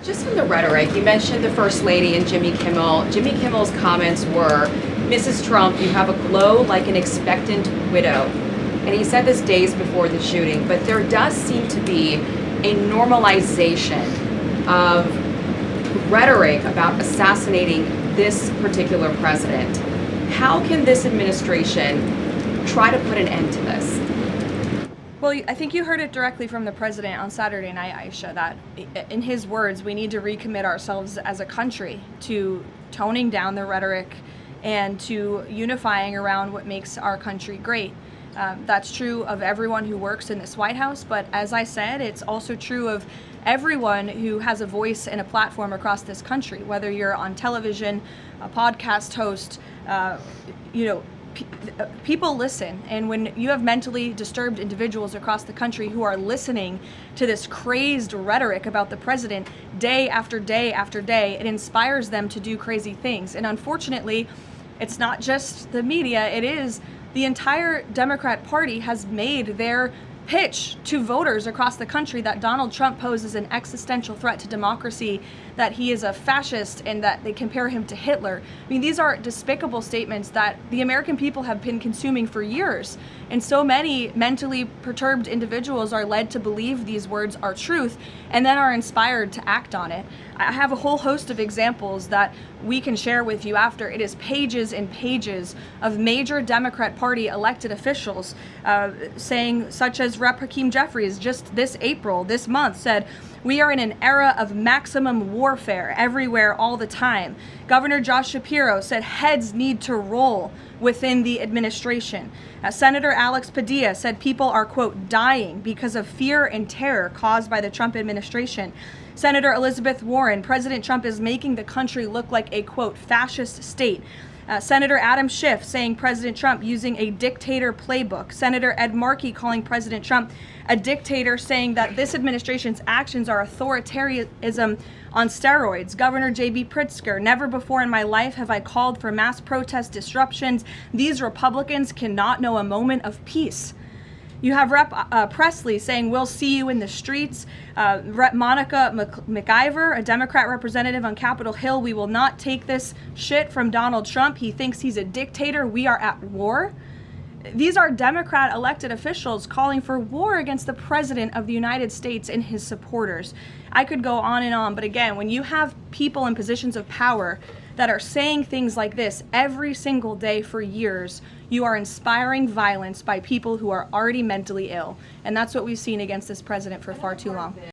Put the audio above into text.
Just on the rhetoric, you mentioned the First Lady and Jimmy Kimmel. Jimmy Kimmel's comments were, "Mrs. Trump, you have a glow like an expectant widow." And he said this days before the shooting, but there does seem to be a normalization of rhetoric about assassinating this particular president. How can this administration try to put an end to this? Well, I think you heard it directly from the president on Saturday night, Aisha, that in his words, we need to recommit ourselves as a country to toning down the rhetoric and to unifying around what makes our country great. That's true of everyone who works in this White House, but as I said, it's also true of everyone who has a voice and a platform across this country, whether you're on television, a podcast host, people listen, and when you have mentally disturbed individuals across the country who are listening to this crazed rhetoric about the president day after day after day, it inspires them to do crazy things. And unfortunately, it's not just the media, it is the entire Democrat Party has made their pitch to voters across the country that Donald Trump poses an existential threat to democracy, that he is a fascist, and that they compare him to Hitler. I mean, these are despicable statements that the American people have been consuming for years. And so many mentally perturbed individuals are led to believe these words are truth and then are inspired to act on it. I have a whole host of examples that we can share with you after. It is pages and pages of major Democrat Party elected officials saying, such as Rep. Hakeem Jeffries just this month said, "We are in an era of maximum warfare everywhere all the time." Governor Josh Shapiro said heads need to roll within the administration. Senator Alex Padilla said people are, quote, dying because of fear and terror caused by the Trump administration. Senator Elizabeth Warren, President Trump is making the country look like a, quote, fascist state. Senator Adam Schiff saying President Trump using a dictator playbook. Senator Ed Markey calling President Trump a dictator, saying that this administration's actions are authoritarianism on steroids. Governor J.B. Pritzker, never before in my life have I called for mass protest disruptions. These Republicans cannot know a moment of peace. You have Rep. Presley saying, "We'll see you in the streets." Rep. Monica McIver, a Democrat representative on Capitol Hill, "We will not take this shit from Donald Trump. He thinks he's a dictator. We are at war." These are Democrat elected officials calling for war against the President of the United States and his supporters. I could go on and on, but again, when you have people in positions of power that are saying things like this every single day for years, you are inspiring violence by people who are already mentally ill. And that's what we've seen against this president for far too long.